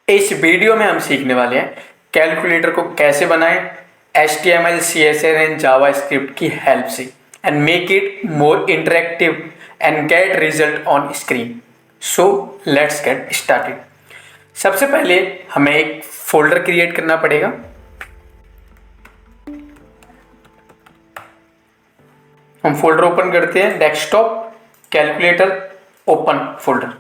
इस वीडियो में हम सीखने वाले हैं कैलकुलेटर को कैसे बनाएं HTML, CSS एंड जावास्क्रिप्ट की हेल्प से and make it more interactive and get result on screen. So let's get started. सबसे पहले हमें एक फोल्डर क्रिएट करना पड़ेगा। हम फोल्डर ओपन करते हैं, डेस्कटॉप, कैलकुलेटर, ओपन फोल्डर।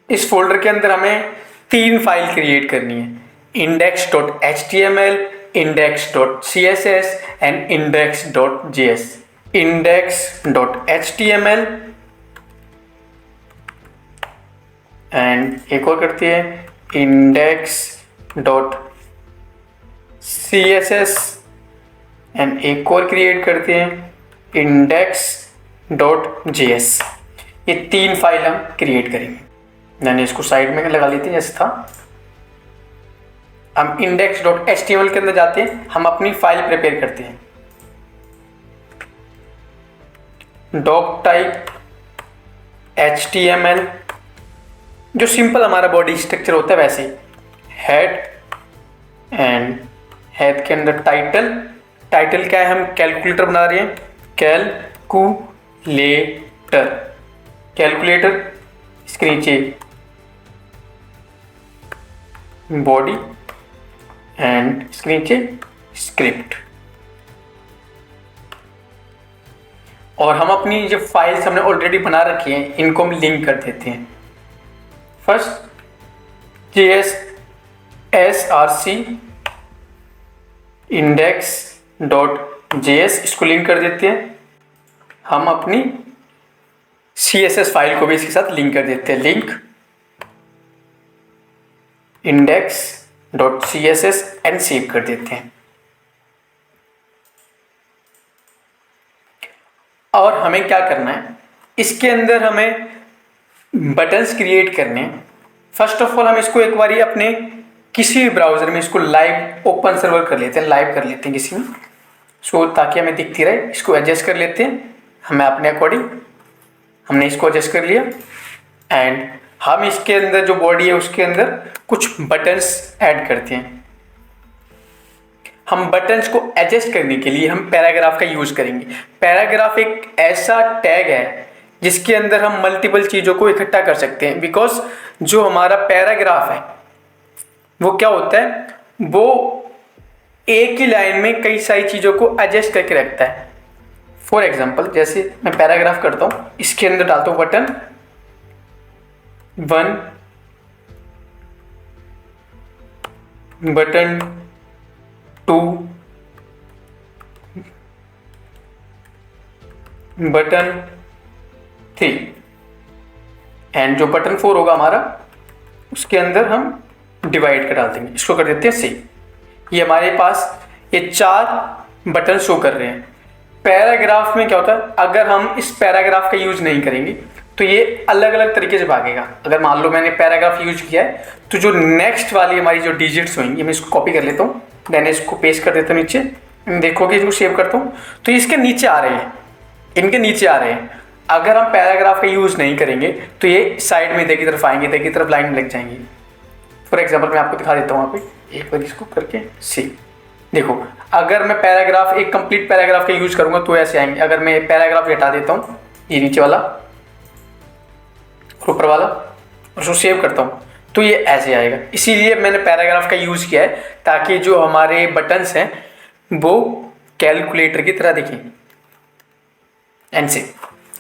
इस फोल्डर के अंदर हमें 3 फाइल क्रिएट करनी है, index.html, index.css and index.js। index.html and एक और करती है index.css एंड एक और क्रिएट करते हैं index.js। ये 3 फाइल हम क्रिएट करेंगे। मैंने इसको साइड में लगा लेते हैं जैसे था। हम index.html के अंदर जाते हैं, हम अपनी फाइल प्रिपेयर करते हैं। डॉक टाइप html, जो सिंपल हमारा बॉडी स्ट्रक्चर होता है वैसे। हेड एंड हेड के अंदर टाइटल। टाइटल क्या है, हम कैलकुलेटर बना रहे हैं, कैलकुलेटर। कैलकुलेटर इसके नीचे बॉडी एंड इसके नीचे स्क्रिप्ट। और हम अपनी जो फाइल्स हमने ऑलरेडी बना रखी हैं इनको हम लिंक कर देते हैं। फर्स्ट JS index.js, इसको लिंक कर देते हैं। हम अपनी CSS फाइल को भी इसके साथ लिंक कर देते हैं, लिंक index.css एंड सेव कर देते हैं। और हमें क्या करना है, इसके अंदर हमें बटन्स क्रिएट करने हैं। फर्स्ट ऑफ ऑल हम इसको एक बारी अपने किसी भी ब्राउजर में इसको लाइव ओपन सर्वर कर लेते हैं, लाइव कर लेते हैं किसी में, सो ताकि हमें दिखती रहे। इसको एडजस्ट कर लेते हैं हमें अपने अकॉर्डिंग। हमने इसको एडजस्ट कर लिया एंड हम इसके अंदर जो बॉडी है उसके अंदर कुछ बटन्स ऐड करते हैं। हम बटन्स को एडजस्ट करने के लिए हम पैराग्राफ का यूज करेंगे। पैराग्राफ एक ऐसा टैग है जिसके अंदर हम मल्टीपल चीज़ों को इकट्ठा कर सकते हैं। बिकॉज जो हमारा पैराग्राफ है वो क्या होता है, वो एक ही लाइन में कई सारी चीज़ों को एडजस्ट करके रखता है। फॉर एग्जाम्पल जैसे मैं पैराग्राफ करता हूँ, इसके अंदर डालता हूँ बटन 1, बटन 2, बटन 3 एंड जो बटन 4 होगा हमारा उसके अंदर हम डिवाइड कर डाल देंगे। इसको कर देते हैं सेव। ये हमारे पास ये 4 बटन शो कर रहे हैं। पैराग्राफ में क्या होता है, अगर हम इस पैराग्राफ का यूज नहीं करेंगे तो ये अलग अलग तरीके से भागेगा। अगर मान लो मैंने पैराग्राफ यूज किया है तो जो नेक्स्ट वाली हमारी जो डिजिट्स होंगी, मैं इसको कॉपी कर लेता हूँ, देन इसको पेस्ट कर देता हूँ नीचे। देखोगे इसको सेव करता हूँ तो इसके नीचे आ रहे हैं, इनके नीचे आ रहे हैं। अगर हम पैराग्राफ का यूज नहीं करेंगे तो ये साइड में इधर की तरफ आएंगे, इधर की तरफ लाइन में लग जाएंगी। फॉर एग्जाम्पल मैं आपको दिखा देता हूँ, वहाँ पे एक बार इसको करके सेव। देखो अगर मैं पैराग्राफ, एक कंप्लीट पैराग्राफ का यूज करूंगा तो ऐसे आएंगे। अगर मैं पैराग्राफ हटा देता हूँ, ये नीचे वाला और ऊपर वाला, और उसको सेव करता हूँ तो ये ऐसे आएगा। इसीलिए मैंने पैराग्राफ का यूज किया है ताकि जो हमारे बटन्स हैं वो कैलकुलेटर की तरह दिखें। एंड सेव,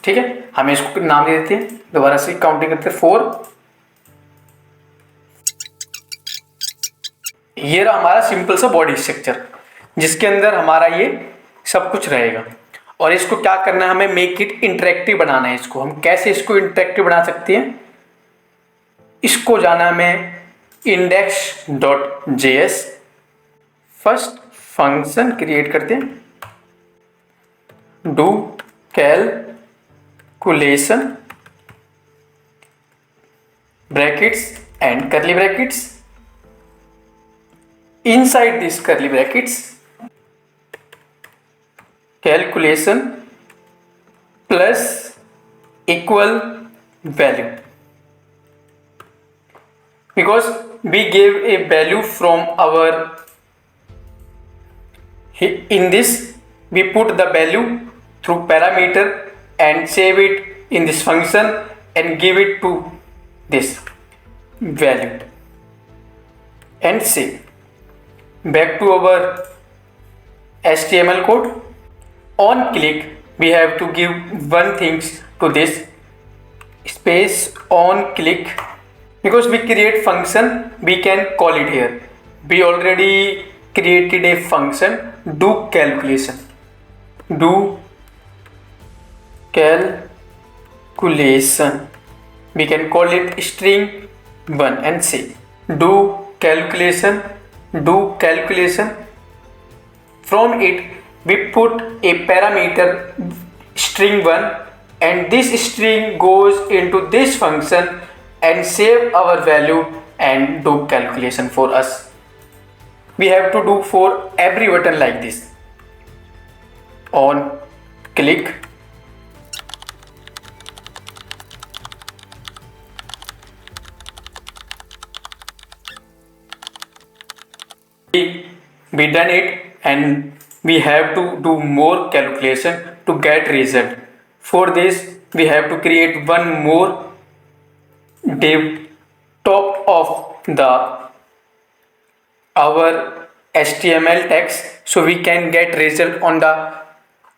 ठीक है। हमें इसको नाम दे देते हैं, दोबारा से काउंटिंग करते हैं 4। ये रहा हमारा सिंपल सा बॉडी स्ट्रक्चर जिसके अंदर हमारा ये सब कुछ रहेगा। और इसको क्या करना है, हमें मेक इट इंटरेक्टिव बनाना है। इसको हम कैसे इसको इंटरेक्टिव बना सकते हैं, इसको जाना हमें index.js। फर्स्ट फंक्शन क्रिएट करते हैं, डू कैलकुलेशन ब्रैकेट्स एंड करली brackets. Inside these curly brackets, calculation plus equal value। because we gave a value from our, in this we put the value through parameter and save it in this function and give it to this value and save. Back to our HTML code. On click we have to give one things to this space on click, because we create function we can call it here. We already created a function do calculation. Do calculation, we can call it string 1 and say do calculation, do calculation. From it we put a parameter string 1 and this string goes into this function and save our value and do calculation for us. We have to do for every button like this. On click, we done it and we have to do more calculation to get result. For this we have to create one more div top of the our HTML text, so we can get result on the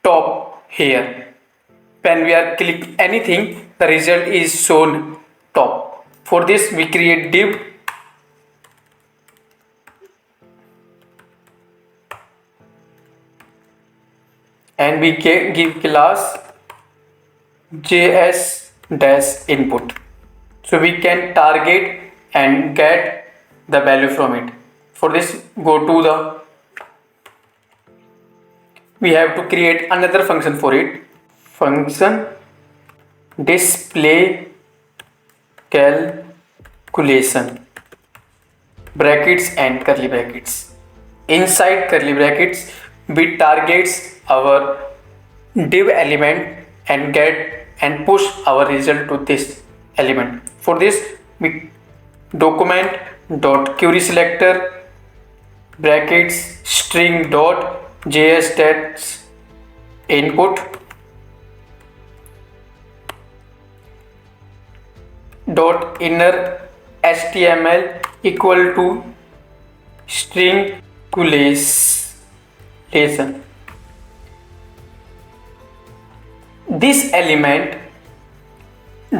top here. When we are click anything, the result is shown top. For this we create div and we give class JS-input, so we can target and get the value from it. For this go to the, we have to create another function for it. Function display calculation, brackets and curly brackets. Inside curly brackets we targets our div element and get and push our result to this element. For this we document dot query selector brackets string dot js stats input dot inner html equal to string calculation. This element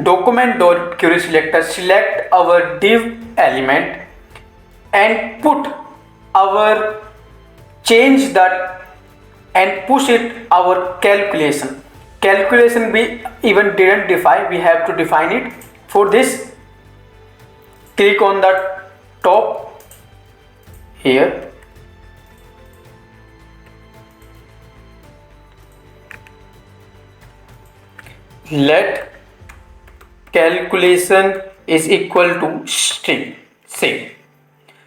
document dot query selector select our div element and put our change that and push it our calculation. Calculation we even didn't define, we have to define it. For this click on the top here, let calculation is equal to string save.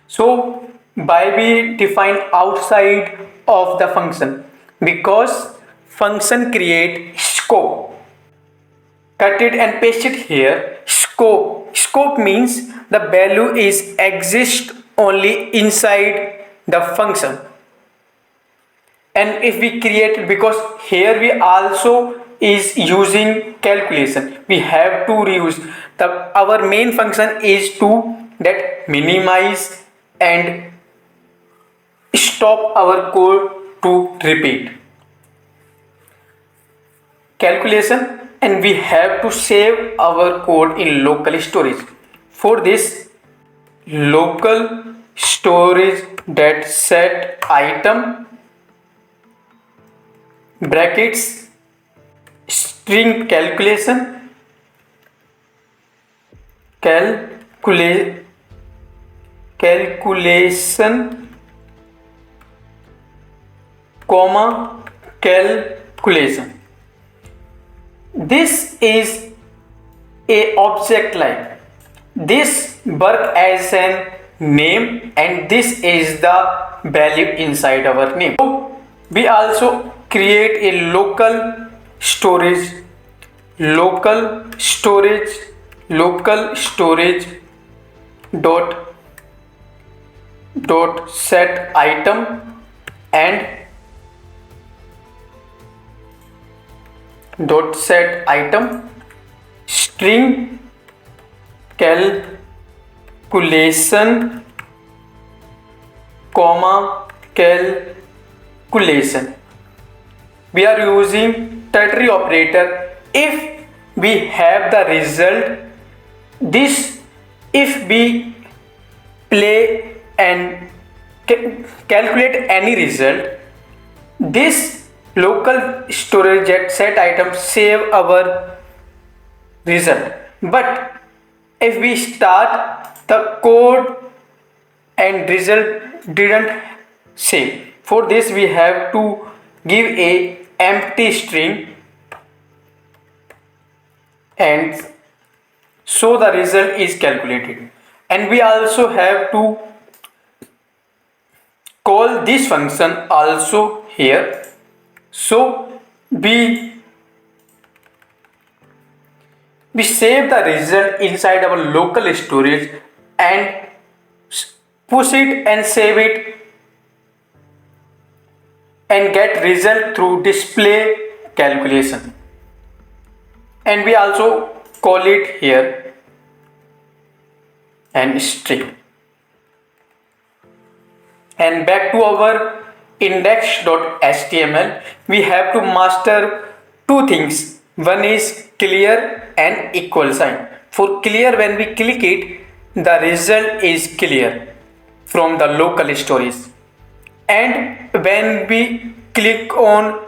So by we define outside of the function, because function create scope, cut it and paste it here. Scope means the value is exist only inside the function. And if we create it, because here we also is using calculation, we have to reuse the, our main function is to that minimize and stop our code to repeat calculation, and we have to save our code in local storage. For this local storage that set item brackets string calculation comma calculation. This is a object like this work as an name and this is the value inside our name. So we also create a local storage dot set item and dot set item string calculation comma calculation. We are using ternary operator if we have the result. This if we play and calculate any result, this local storage set item save our result. But if we start the code and result didn't save, for this we have to give a empty string and so the result is calculated. And we also have to call this function also here. So we save the result inside our local storage and push it and save it and get result through display calculation. And we also call it here and string. And back to our index.html, we have to master two things. One is clear and equal sign. For clear, when we click it, the result is clear from the local storage. And when we click on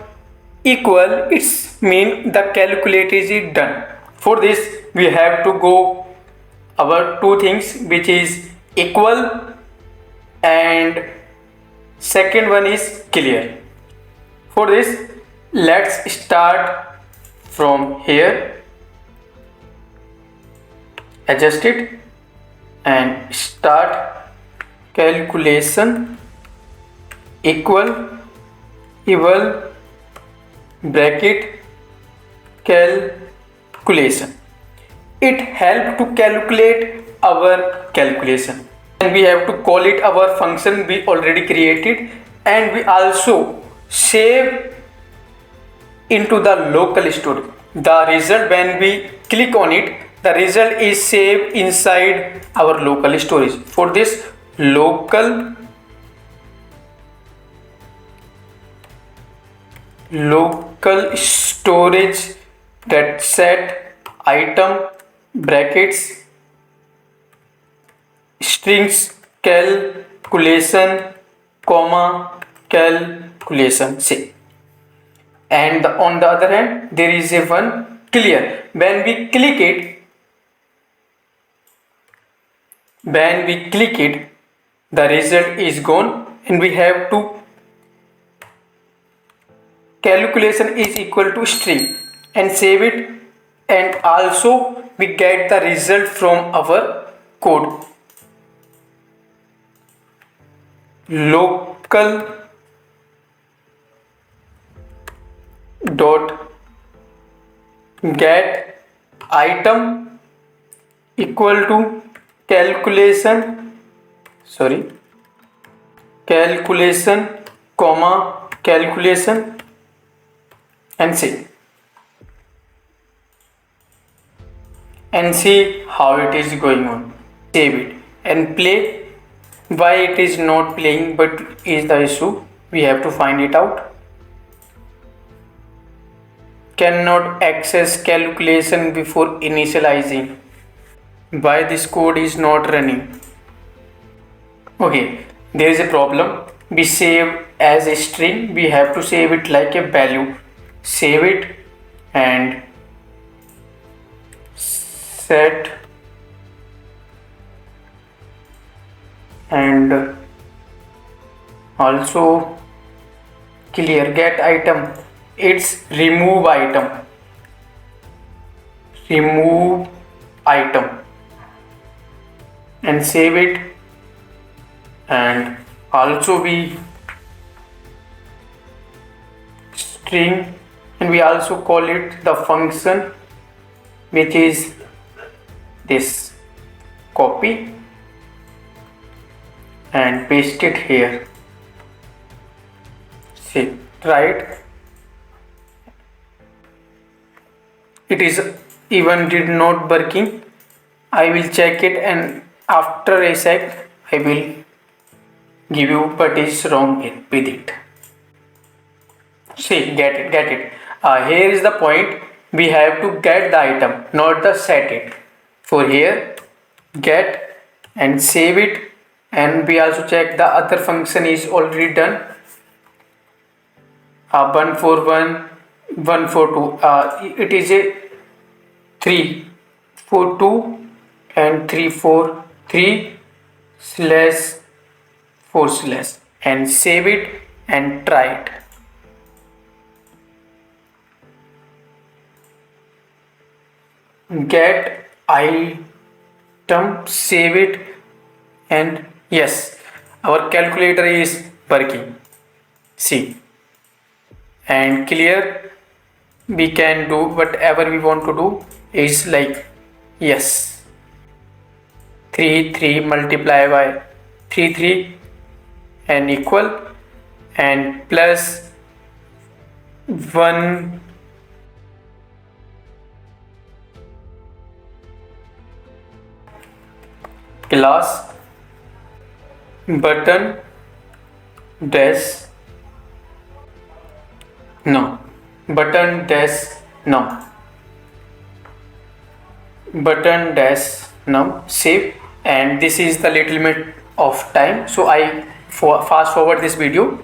equal, it's mean the calculation is done. For this, we have to go our two things, which is equal and second one is clear. For this, let's start from here, adjust it and start calculation equal bracket calculation. It helps to calculate our calculation. And we have to call it our function we already created, and we also save into the local storage. The result, when we click on it, the result is saved inside our local storage. For this, local storage that set item brackets strings calculation comma calculation say. And on the other hand, there is a one clear. When we click it, the result is gone, and we have to calculation is equal to string and save it, and also we get the result from our code. Local dot get item equal to calculation comma calculation and see how it is going on. Save it and play. Why it is not playing but is the issue, we have to find it out. Cannot access calculation before initializing. Why this code is not running? Okay, there is a problem. We save as a string, we have to save it like a value. Save it and set and also clear get item, it's remove item and save it, and also we string, and we also call it the function which is this copy and paste it here. See, right? It is even did not working. I will check it, and after a sec I will give you what is wrong with it. See, get it. Here is the point. We have to get the item, not the set it. For here, get and save it, and we also check the other function is already done. 141, 142. It is a 342 and 343 slash 4 slash, and save it and try it. Get item, save it, and yes, our calculator is working. See, and clear, we can do whatever we want to do. Is like, yes, 3 multiply by 3 and equal, and plus 1 class button dash no button dash num button dash num, save. And this is the little bit of time, so I fast forward this video.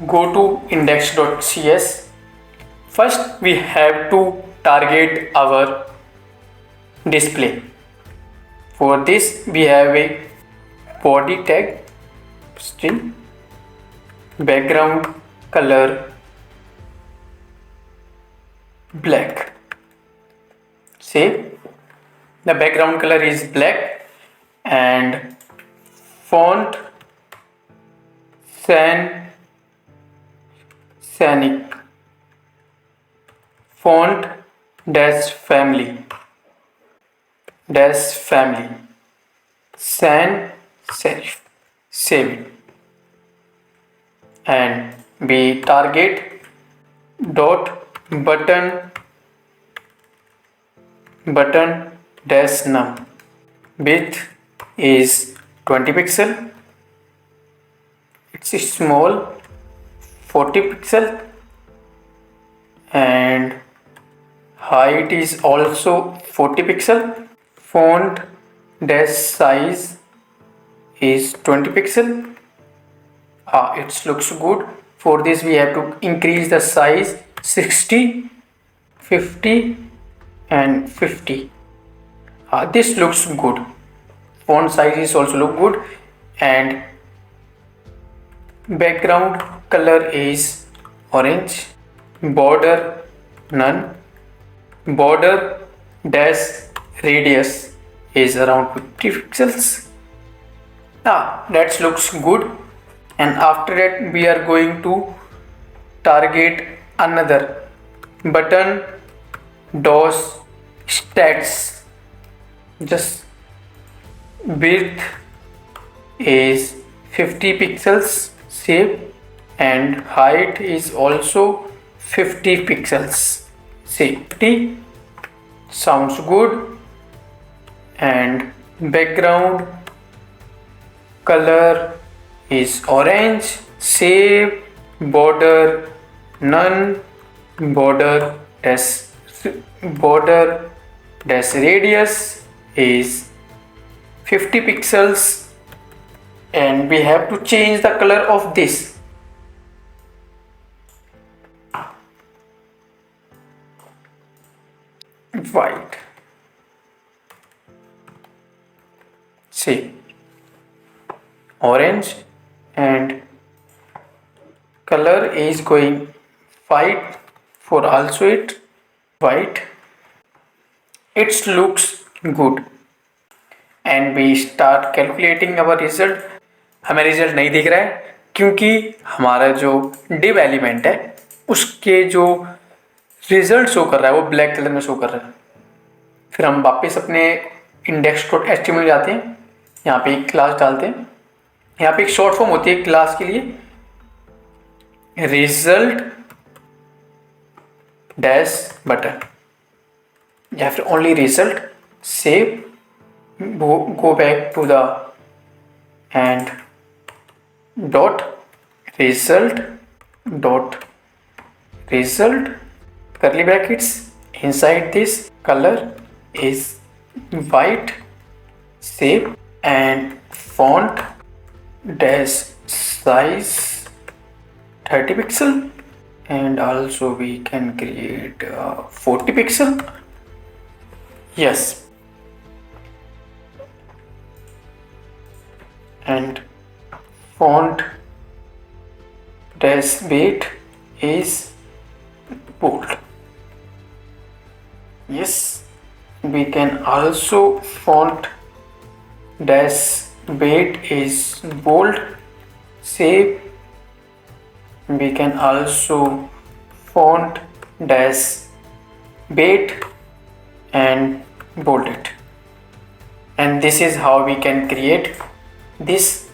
Go to index.cs. First we have to target our display. For this we have a body tag, string, background color black. Save. The background color is black, and font Sanic, font dash family, sans serif, save it, and we target dot button dash num, width is 20 pixel, it's small, 40 pixel, and height is also 40 pixel. Font dash size is 20 pixel. It looks good. For this we have to increase the size 60, 50 and 50. This looks good. Font size is also look good, and background color is orange. Border none. Border dash radius is around 50 pixels. That looks good. And after that we are going to target another button DOS stats. Just width is 50 pixels, save, and height is also 50 pixels, save. 50 sounds good. And background color is orange, save. Border none. Border dash radius is 50 pixels, and we have to change the color of this. White. See, orange, and color is going white for also it white. It looks good, and we start calculating our result. हमें result नहीं दिख रहा है क्योंकि हमारा जो div element है उसके जो रिजल्ट शो कर रहा है वो ब्लैक कलर में शो कर रहा है। फिर हम वापस अपने index.html जाते हैं, यहाँ पे एक क्लास डालते हैं। यहाँ पे एक शॉर्ट फॉर्म होती है क्लास के लिए, रिजल्ट डैश बटन या फिर only result. Save, go back to the end dot result curly brackets, inside this color is white, save, and font dash size 30 pixel, and also we can create 40 pixel. Yes, and font dash weight is bold. Yes, we can also font dash weight is bold. Save. We can also font dash weight and bold it. And this is how we can create this